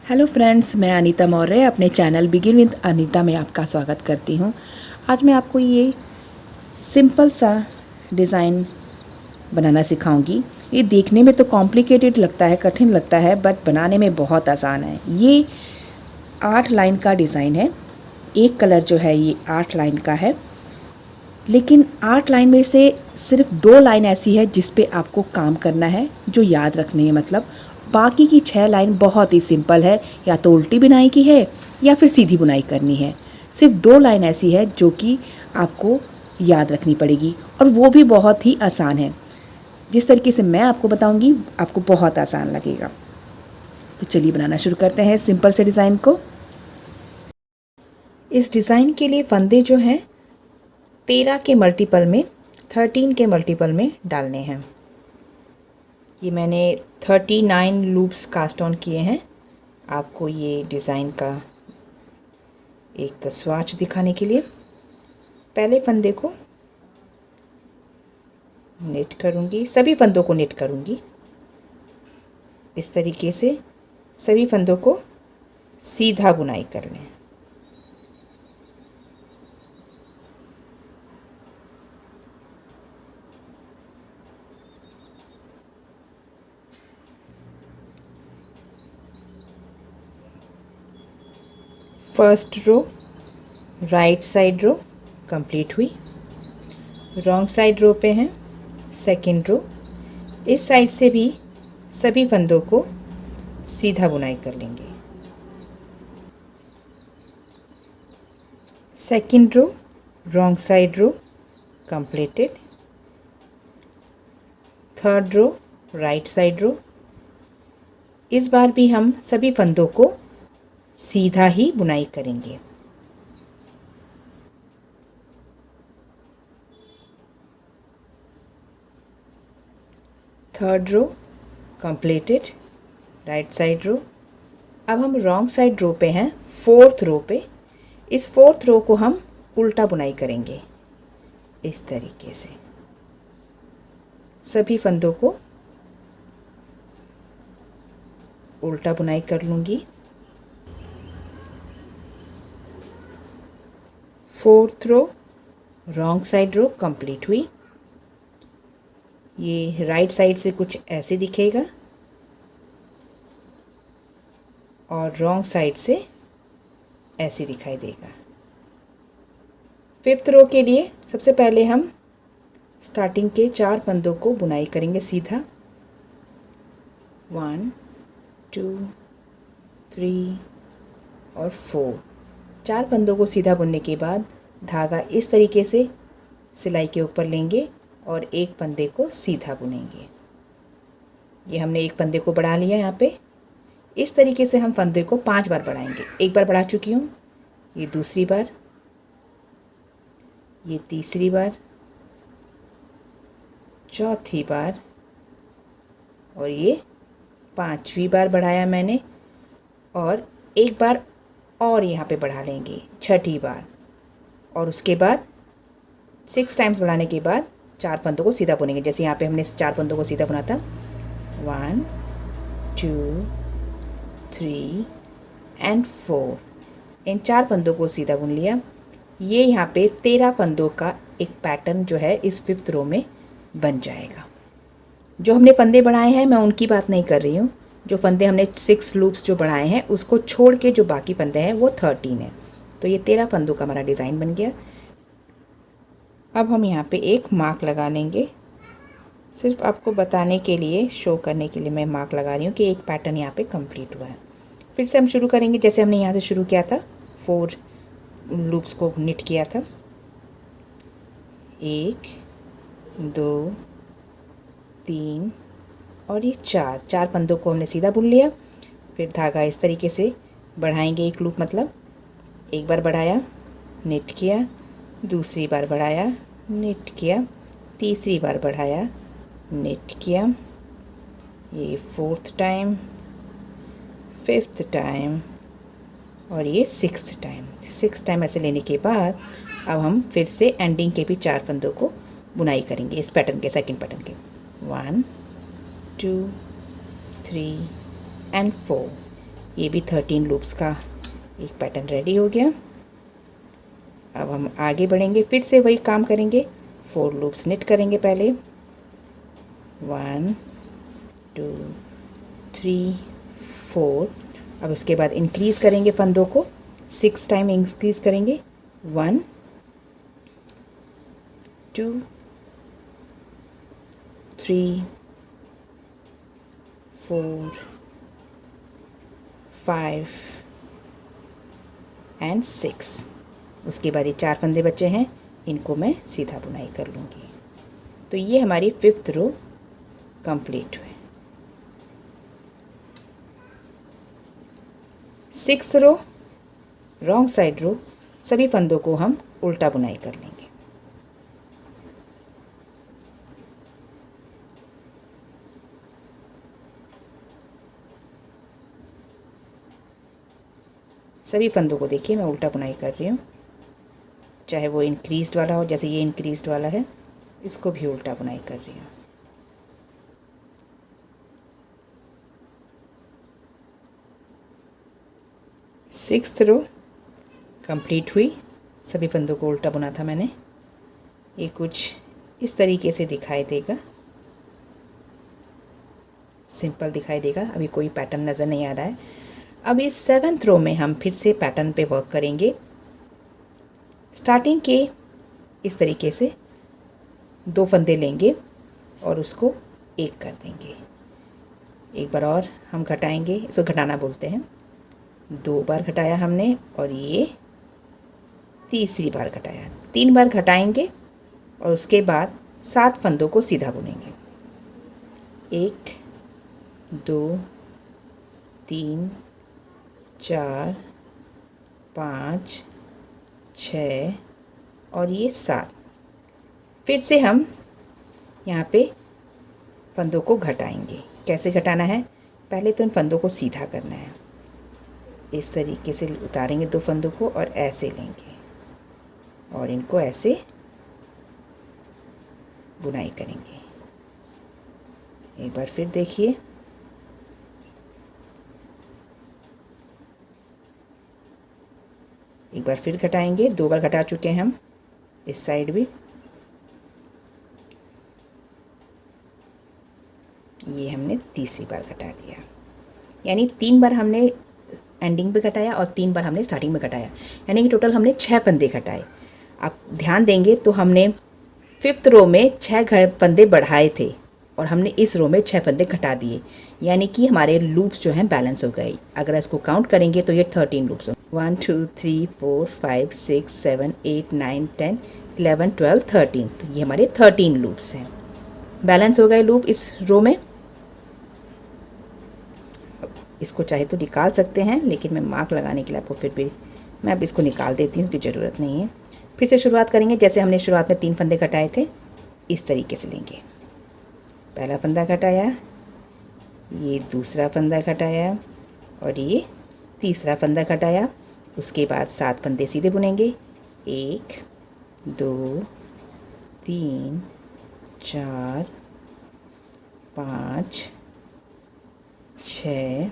Hello friends, मैं अनीता मौर्य अपने channel begin with Anita में आपका स्वागत करती हूँ। आज मैं आपको ये सिंपल सा डिज़ाइन बनाना सिखाऊंगी। ये देखने में तो कॉम्प्लिकेटेड लगता है, कठिन लगता है, बट बनाने में बहुत आसान है। ये 8 लाइन का डिज़ाइन है। एक कलर जो है ये 8 लाइन का है, लेकिन 8 लाइन में से सिर्फ 2 लाइन ऐसी है जिस पे आपको काम करना है, जो याद रखनी है। मतलब बाकी की 6 लाइन बहुत ही सिंपल है, या तो उल्टी बुनाई की है या फिर सीधी बुनाई करनी है। सिर्फ 2 लाइन ऐसी है जो कि आपको याद रखनी पड़ेगी, और वो भी बहुत ही आसान है। जिस तरीके से मैं आपको बताऊंगी आपको बहुत आसान लगेगा। तो चलिए बनाना शुरू करते हैं सिंपल से डिज़ाइन को। इस डिज़ाइन के लिए फंदे जो हैं 13 के मल्टीपल में 13 के मल्टीपल में डालने हैं। ये मैंने 39 लूप्स कास्ट ऑन किए हैं, आपको ये डिज़ाइन का एक स्वाच दिखाने के लिए। पहले फंदे को नेट करूँगी, सभी फंदों को नेट करूँगी। इस तरीके से सभी फंदों को सीधा बुनाई कर लें। First row right side row complete हुई। रॉन्ग साइड रो पे हैं सेकंड रो। इस साइड से भी सभी फंदों को सीधा बुनाई कर लेंगे। Second row wrong side row completed. Third row right side row. इस बार भी हम सभी फंदों को सीधा ही बुनाई करेंगे। Third row completed, right side row. अब हम रॉन्ग साइड रो पे हैं, फोर्थ रो पे। इस फोर्थ रो को हम उल्टा बुनाई करेंगे। इस तरीके से सभी फंदों को उल्टा बुनाई कर लूँगी। Fourth row wrong side row complete हुई। ये राइट साइड से कुछ ऐसे दिखेगा और रॉन्ग साइड से ऐसे दिखाई देगा। फिफ्थ रो के लिए सबसे पहले हम स्टार्टिंग के 4 फंदों को बुनाई करेंगे सीधा। 1 2 3 और 4। 4 फंदों को सीधा बुनने के बाद धागा इस तरीके से सिलाई के ऊपर लेंगे और एक फंदे को सीधा बुनेंगे। ये हमने एक फंदे को बढ़ा लिया यहाँ पे। इस तरीके से हम फंदे को 5 बार बढ़ाएंगे। एक बार बढ़ा चुकी हूँ, ये दूसरी बार, ये तीसरी बार, चौथी बार और ये 5वीं बार बढ़ाया मैंने। और एक बार और यहाँ पे बढ़ा लेंगे, 6ठी बार। और उसके बाद 6 टाइम्स बढ़ाने के बाद 4 फंदों को सीधा बुनेंगे। जैसे यहाँ पे हमने 4 फंदों को सीधा बुना था। 1 2 3 एंड 4। इन 4 फंदों को सीधा बुन लिया। ये यहाँ पे 13 फंदों का एक पैटर्न जो है इस फिफ्थ रो में बन जाएगा। जो हमने फंदे बढ़ाए हैं मैं उनकी बात नहीं कर रही हूँ। जो फंदे हमने 6 लूप्स जो बढ़ाए हैं उसको छोड़ के जो बाकी फंदे हैं वो 13 है। तो ये 13 फंदों का हमारा डिज़ाइन बन गया। अब हम यहाँ पे एक मार्क लगा लेंगे। सिर्फ आपको बताने के लिए, शो करने के लिए मैं मार्क लगा रही हूँ कि एक पैटर्न यहाँ पे कंप्लीट हुआ है। फिर से हम शुरू करेंगे जैसे हमने यहाँ से शुरू किया था। 4 लूप्स को निट किया था। 1 2 3 और ये 4 फंदों को हमने सीधा बुन लिया। फिर धागा इस तरीके से बढ़ाएंगे एक लूप, मतलब एक बार बढ़ाया, निट किया, दूसरी बार बढ़ाया, निट किया, तीसरी बार बढ़ाया, निट किया, ये 4th टाइम, 5th टाइम और ये 6th टाइम। 6 टाइम ऐसे लेने के बाद अब हम फिर से एंडिंग के भी 4 फंदों को बुनाई करेंगे इस पैटर्न के, सेकंड पैटर्न के। 1 2 3 एंड 4। ये भी 13 लूप्स का एक पैटर्न रेडी हो गया। अब हम आगे बढ़ेंगे, फिर से वही काम करेंगे। 4 लूप्स निट करेंगे पहले, 1 2 3 4। अब उसके बाद इंक्रीज़ करेंगे फंदों को, 6 टाइम इंक्रीज़ करेंगे, 1 2 3 4 5 एंड 6। उसके बाद ये 4 फंदे बचे हैं, इनको मैं सीधा बुनाई कर लूँगी। तो ये हमारी 5th रो कंप्लीट हुई। 6th रो रॉन्ग साइड रो, सभी फंदों को हम उल्टा बुनाई कर लेंगे। सभी फंदों को देखिए मैं उल्टा बुनाई कर रही हूँ, चाहे वो इंक्रीज्ड वाला हो, जैसे ये इंक्रीज्ड वाला है, इसको भी उल्टा बुनाई कर रही हूँ। सिक्स्थ रो कंप्लीट हुई, सभी फंदों को उल्टा बुना था मैंने। ये कुछ इस तरीके से दिखाई देगा, सिंपल दिखाई देगा, अभी कोई पैटर्न नज़र नहीं आ रहा है। अब इस 7th रो में हम फिर से पैटर्न पे वर्क करेंगे। स्टार्टिंग के इस तरीके से 2 फंदे लेंगे और उसको एक कर देंगे। एक बार और हम घटाएंगे, इसको घटाना बोलते हैं। 2 बार घटाया हमने और ये तीसरी बार घटाया। 3 बार घटाएंगे और उसके बाद 7 फंदों को सीधा बुनेंगे। 1 2 3 4 5 6 और ये 7। फिर से हम यहाँ पे फंदों को घटाएंगे। कैसे घटाना है, पहले तो इन फंदों को सीधा करना है। इस तरीके से उतारेंगे 2 फंदों को और ऐसे लेंगे और इनको ऐसे बुनाई करेंगे। एक बार फिर देखिए, एक बार फिर घटाएंगे। 2 बार घटा चुके हैं हम, इस साइड भी। ये हमने तीसरी बार घटा दिया, यानी 3 बार हमने एंडिंग पे घटाया और 3 बार हमने स्टार्टिंग में घटाया, यानी कि टोटल हमने 6 फंदे घटाए। आप ध्यान देंगे तो हमने 5th रो में 6 फंदे बढ़ाए थे और हमने इस रो में 6 फंदे घटा दिए, यानी कि हमारे लूप्स जो हैं बैलेंस हो गए। अगर इसको काउंट करेंगे तो ये 13 लूप्स हो, 1 2 3 4 5 6 7 8 9 10 11 12 13। तो ये हमारे 13 लूप्स हैं, बैलेंस हो गए लूप इस रो में। इसको चाहे तो निकाल सकते हैं, लेकिन मैं मार्क लगाने के लिए आपको फिर भी मैं अब इसको निकाल देती हूँ, उसकी ज़रूरत नहीं है। फिर से शुरुआत करेंगे, जैसे हमने शुरुआत में 3 फंदे घटाए थे, इस तरीके से लेंगे। पहला फंदा घटाया, ये दूसरा फंदा घटाया और ये तीसरा फंदा घटाया। उसके बाद 7 फंदे सीधे बुनेंगे, 1 2 3 4 5 6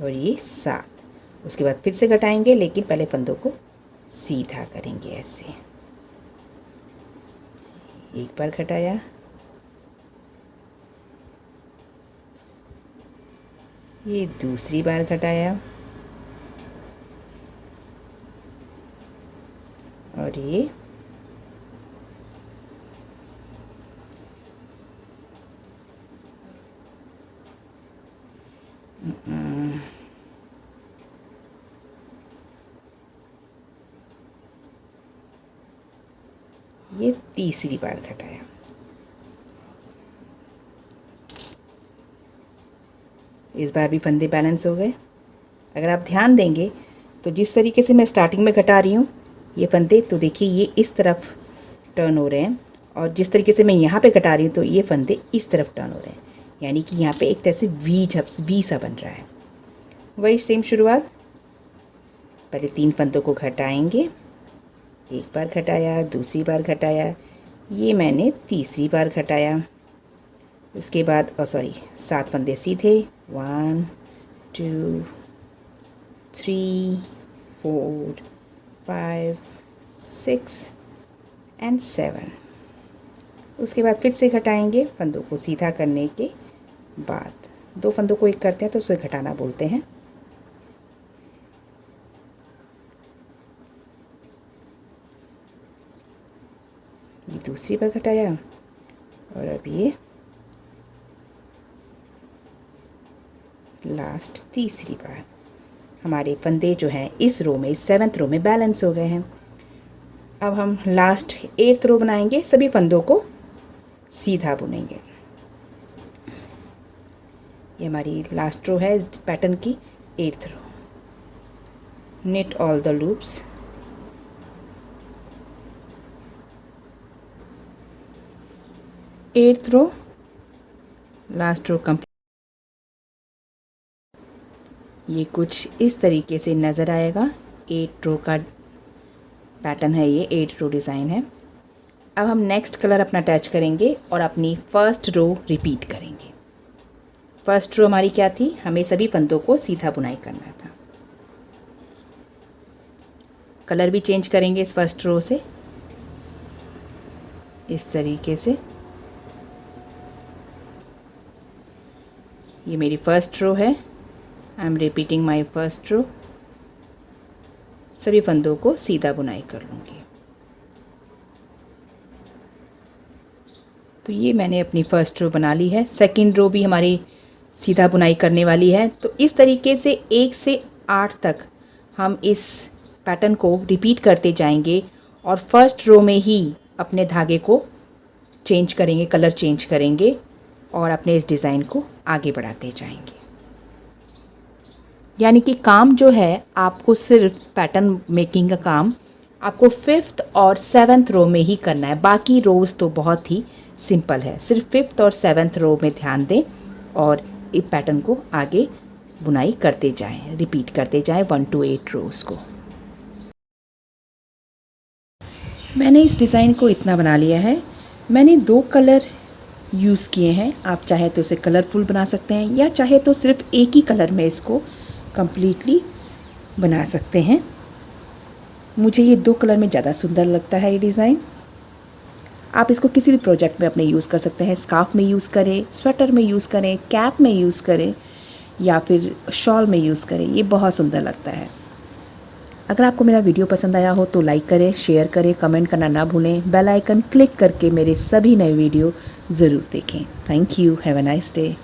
और ये 7। उसके बाद फिर से घटाएंगे, लेकिन पहले फंदों को सीधा करेंगे ऐसे। एक बार घटाया, ये दूसरी बार घटाया और ये ये तीसरी बार घटाया। इस बार भी फंदे बैलेंस हो गए। अगर आप ध्यान देंगे तो जिस तरीके से मैं स्टार्टिंग में घटा रही हूँ ये फंदे, तो देखिए ये इस तरफ टर्न हो रहे हैं, और जिस तरीके से मैं यहाँ पे घटा रही हूँ तो ये फंदे इस तरफ टर्न हो रहे हैं, यानी कि यहाँ पे एक तरह से वी सा बन रहा है। वही सेम शुरुआत, पहले 3 फंदों को घटाएंगे। एक बार घटाया, दूसरी बार घटाया, ये मैंने तीसरी बार घटाया। उसके बाद 7 फंदे सीधे, 1 2 3 4 5 6 एंड 7। उसके बाद फिर से घटाएंगे फंदों को सीधा करने के बाद। 2 फंदों को एक करते हैं तो उसे घटाना बोलते हैं। ये दूसरी बार घटाया और अब ये लास्ट तीसरी बार। हमारे फंदे जो हैं इस रो में 7th रो में बैलेंस हो गए हैं। अब हम लास्ट 8th रो बनाएंगे, सभी फंदों को सीधा बुनेंगे। ये हमारी लास्ट रो है इस पैटर्न की 8th रो। knit all the loops। Eighth row, last row complete. ये कुछ इस तरीके से नज़र आएगा। 8 रो का पैटर्न है ये, 8 रो डिज़ाइन है। अब हम नेक्स्ट कलर अपना अटैच करेंगे और अपनी फर्स्ट रो रिपीट करेंगे। फर्स्ट रो हमारी क्या थी, हमें सभी फंदों को सीधा बुनाई करना था। कलर भी चेंज करेंगे इस फर्स्ट रो से इस तरीके से। ये मेरी फर्स्ट रो है। I am repeating my first row. सभी फंदों को सीधा बुनाई कर लूँगी। तो ये मैंने अपनी फर्स्ट रो बना ली है। सेकंड रो भी हमारी सीधा बुनाई करने वाली है। तो इस तरीके से 1 से 8 तक हम इस पैटर्न को रिपीट करते जाएंगे और फर्स्ट रो में ही अपने धागे को चेंज करेंगे, कलर चेंज करेंगे और अपने इस डिज़ाइन को आगे बढ़ाते जाएंगे। यानी कि काम जो है आपको सिर्फ पैटर्न मेकिंग का काम आपको 5th और 7th रो में ही करना है। बाकी रोज़ तो बहुत ही सिंपल है। सिर्फ 5th और 7th रो में ध्यान दें और इस पैटर्न को आगे बुनाई करते जाएं, रिपीट करते जाएं 1 to 8 रोज़ को। मैंने इस डिज़ाइन को इतना बना लिया है। मैंने 2 कलर यूज़ किए हैं। आप चाहे तो इसे कलरफुल बना सकते हैं या चाहे तो सिर्फ एक ही कलर में इसको कंप्लीटली बना सकते हैं। मुझे ये 2 कलर में ज़्यादा सुंदर लगता है ये डिज़ाइन। आप इसको किसी भी प्रोजेक्ट में अपने यूज़ कर सकते हैं। स्कार्फ में यूज़ करें, स्वेटर में यूज़ करें, कैप में यूज़ करें या फिर शॉल में यूज़ करें। ये बहुत सुंदर लगता है। अगर आपको मेरा वीडियो पसंद आया हो तो लाइक करें, शेयर करें, कमेंट करना ना भूलें। बेल आइकन क्लिक करके मेरे सभी नए वीडियो ज़रूर देखें। Thank you. Have a nice day.